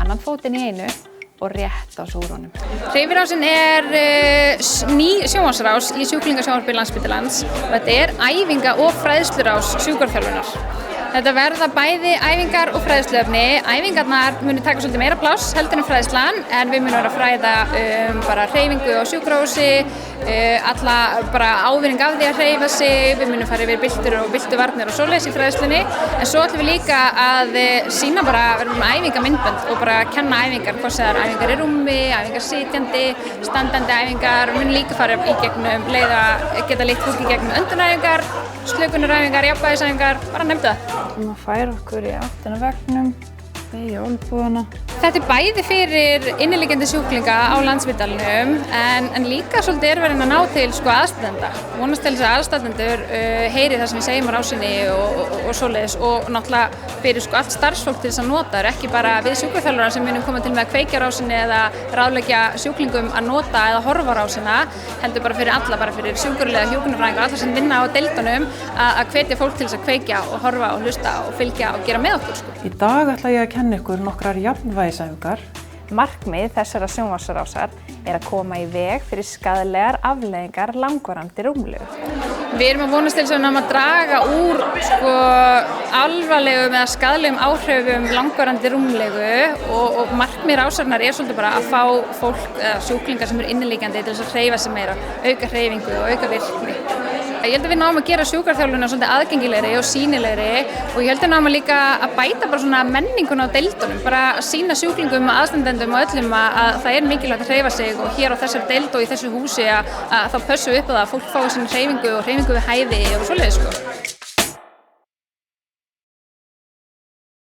annan fótinn í einu og rétt á súrunum. Hreyfirásin ný sjónvarpsrás í sjúklingasjónvarpi Landspítalans og þetta æfinga- og fræðslurás sjúkraþjálfunar. Þetta verða bæði æfingar og fræðsluefni. Æfingarnar munu taka svolítið meira pláss heldur en fræðslan, en við munum vera að fræða bara hreyfingu á sjúkrahúsi, alla bara ávinning af því að hreyfa sig, við munum fara yfir byltur og byltuvarnir og svoleiðis í fræðslunni, en svo ætlum við líka að sýna bara, verðum með æfingamyndbönd og bara kenna æfingar, hvort sem það eru æfingar í rúmi, æfingar sitjandi, standandi æfingar, við munum líka fara í gegnum geta leitt fólk í gegnum öndunaræfingar, slökunaræfingar, jafnvægisæfingar, bara nefndu það. Við færa okkur í áttina veggnum, beygja olnbogana. Þetta bæði fyrir inniliggjandi sjúklinga á Landspítalanum en líka svolítið verið að ná til aðstandenda. Vonast til þess að aðstandendur heyri það sem við segjum á rásinni og svoleiðis og náttúrulega fyrir allt starfsfólk til þess að nota, ekki bara við sjúkraþjálfarar sem munum koma til með að kveikja rásinni eða ráðleggja sjúklingum að nota eða horfa á rásina, heldur bara fyrir alla, bara fyrir sjúkraliða, hjúkrunarfræðinga og alla sem vinna á deildunum að hvetja fólk til þess að kveikja og horfa og hlusta og fylgja og gera með okkur. Í dag ætla ég að kenna ykkur nokkrar jafnvægisæfingar. Markmið þessara sjónvarpsrásar að koma í veg fyrir skaðlegar afleiðingar langvarandi rúmlegu. Við erum að vonast til þess að draga úr alvarlegum eða skaðlegum áhrifum langvarandi rúmlegu og markmið rásarinnar svolítið bara að fá fólk, sjúklingar sem eru inniliggjandi til þess að hreyfa sig meira, auka hreyfingu og auka virkni. Ég held að við náum að gera sjúkraþjálfunina svolítið aðgengilegri og sýnilegri og ég held að náum að líka að bæta bara svona menninguna á deildunum, bara að sýna sjúklingum, aðstandendum og öllum að það mikilvægt að hreyfa sig og hér á þessari deild og í þessu húsi að þá pössum við upp á það að fólk fái sína hreyfingu og hreyfingu við hæfi og svoleiðis.